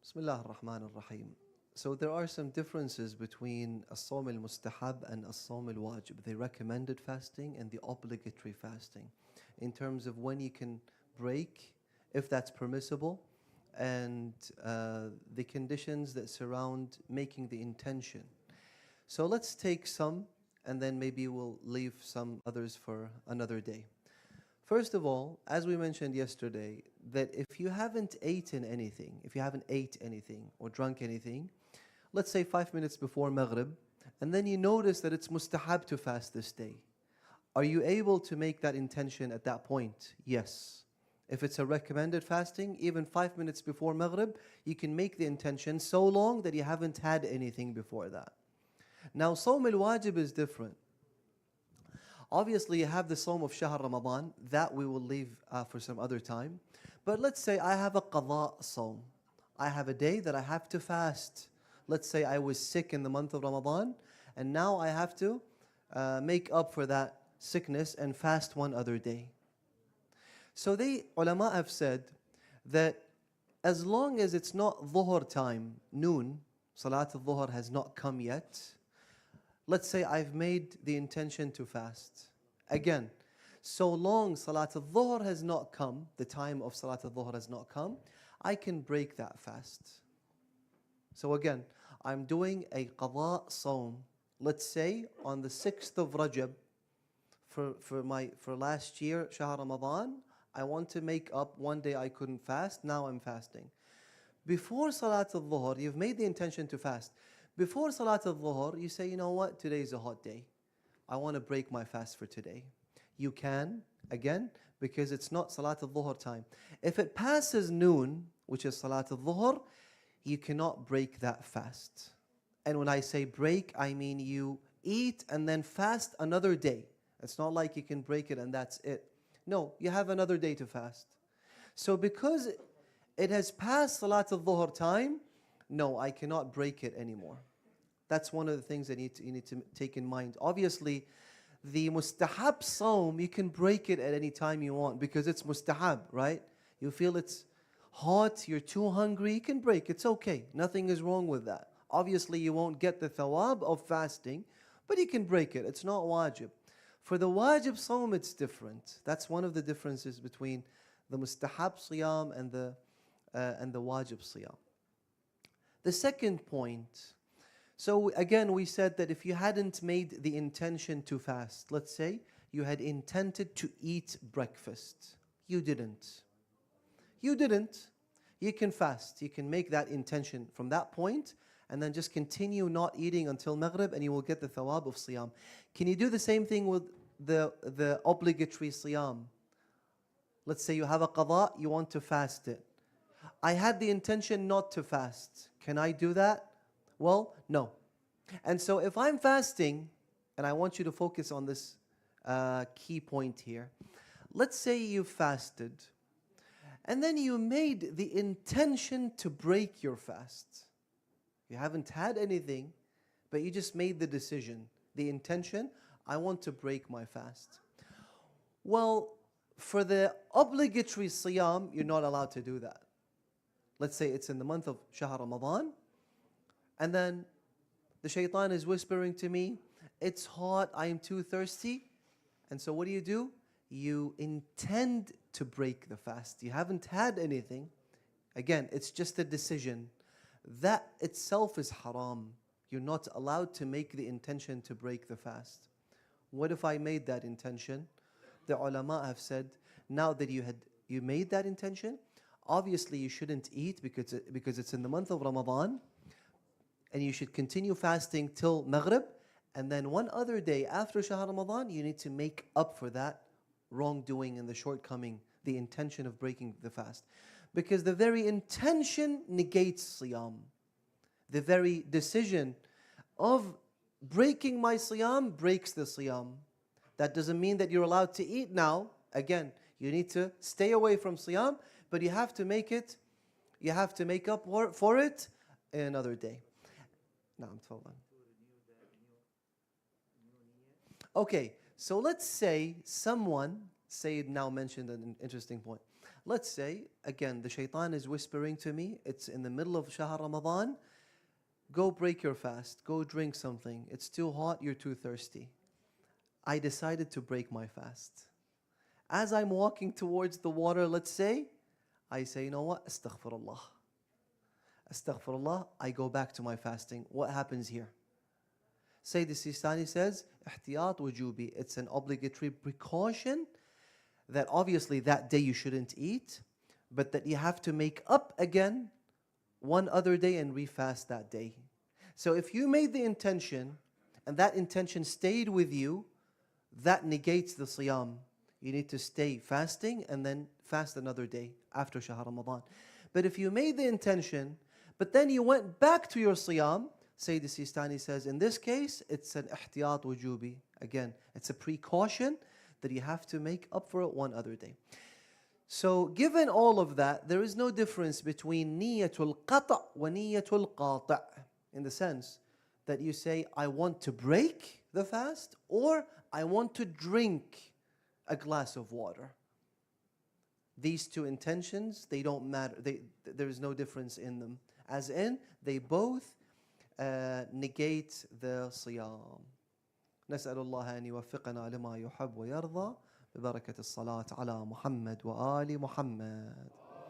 Bismillah ar-Rahman ar-Rahim. So there are some differences between as-sawm al-mustahab and as-sawm al-wajib, the recommended fasting and the obligatory fasting, in terms of when you can break, if that's permissible, and the conditions that surround making the intention. So let's take some, and then maybe we'll leave some others for another day. First of all, as we mentioned yesterday, that if you haven't eaten anything, if you haven't ate anything or drunk anything, let's say 5 minutes before Maghrib, and then you notice that it's mustahab to fast this day, are you able to make that intention at that point? Yes. If it's a recommended fasting, even 5 minutes before Maghrib, you can make the intention so long that you haven't had anything before that. Now, Sawm al-Wajib is different. Obviously, you have the Sawm of Shahr Ramadan, that we will leave for some other time. But let's say I have a qada Sawm. I have a day that I have to fast. Let's say I was sick in the month of Ramadan, and now I have to make up for that sickness and fast one other day. So ulama have said that as long as it's not dhuhr time, noon, Salat al-Dhuhr has not come yet, let's say I've made the intention to fast. Again, so long Salat al-Dhuhr has not come, the time of Salat al-Dhuhr has not come, I can break that fast. So again, I'm doing a qada Sawm. Let's say on the 6th of Rajab, for last year, Shahr Ramadan, I want to make up one day I couldn't fast, now I'm fasting. Before Salat al-Dhuhr, you've made the intention to fast. Before Salat al-Dhuhr, you say, you know what, today's a hot day. I want to break my fast for today. You can, again, because it's not Salat al-Dhuhr time. If it passes noon, which is Salat al-Dhuhr, you cannot break that fast. And when I say break, I mean you eat and then fast another day. It's not like you can break it and that's it. No, you have another day to fast. So because it has passed Salat al-Dhuhr time, no, I cannot break it anymore. That's one of the things that you need to take in mind. Obviously, the mustahab Sawm, you can break it at any time you want because it's mustahab, right? You feel it's hot, you're too hungry, you can break. It's okay. Nothing is wrong with that. Obviously, you won't get the thawab of fasting, but you can break it. It's not wajib. For the wajib Sawm, it's different. That's one of the differences between the mustahab siyam and the wajib siyam. The second point, so again we said that if you hadn't made the intention to fast, let's say you had intended to eat breakfast, you didn't. You can fast, you can make that intention from that point and then just continue not eating until Maghrib and you will get the thawab of siyam. Can you do the same thing with the obligatory siyam? Let's say you have a qada, you want to fast it. I had the intention not to fast. Can I do that? Well, no. And so if I'm fasting, and I want you to focus on this key point here. Let's say you fasted, and then you made the intention to break your fast. You haven't had anything, but you just made the decision, the intention, I want to break my fast. Well, for the obligatory siyam, you're not allowed to do that. Let's say it's in the month of Shahr Ramadan, and then the shaitan is whispering to me, it's hot, I am too thirsty. And so what do? You intend to break the fast. You haven't had anything. Again, it's just a decision. That itself is haram. You're not allowed to make the intention to break the fast. What if I made that intention? The ulama have said, now that you made that intention, obviously you shouldn't eat because it's in the month of Ramadan, and you should continue fasting till Maghrib, and then one other day after Shahr Ramadan, you need to make up for that wrongdoing and the shortcoming, the intention of breaking the fast. Because the very intention negates siyam. The very decision of breaking my siyam breaks the siyam. That doesn't mean that you're allowed to eat now. Again, you need to stay away from siyam, but you have to make up for it in another day. Naam, tafadhal. Okay, so let's say someone, Sayyid now mentioned an interesting point. let's say, again, the shaitan is whispering to me, it's in the middle of Shahr Ramadan, go break your fast, go drink something. It's too hot, you're too thirsty. I decided to break my fast. As I'm walking towards the water, let's say, I say, you know what? Astaghfirullah. Astaghfirullah. I go back to my fasting. What happens here? Sayyid Sistani says, ihtiyat wujubi. It's an obligatory precaution that obviously that day you shouldn't eat, but that you have to make up again one other day and refast that day. So if you made the intention and that intention stayed with you, that negates the siyam. You need to stay fasting and then fast another day after Shahr Ramadan. But if you made the intention, but then you went back to your siyam, Sayyid Sistani says, in this case, it's an ihtiyat wujubi. Again, it's a precaution that you have to make up for it one other day. So given all of that, there is no difference between niyatul qata' wa niyatul qata', in the sense that you say, I want to break the fast, or I want to drink a glass of water. These two intentions, they don't matter. There is no difference in them. As in, they both negate the صيام. نسأل الله أن يوفقنا لما يحب ويرضى ببركة الصلاة على محمد وآل محمد.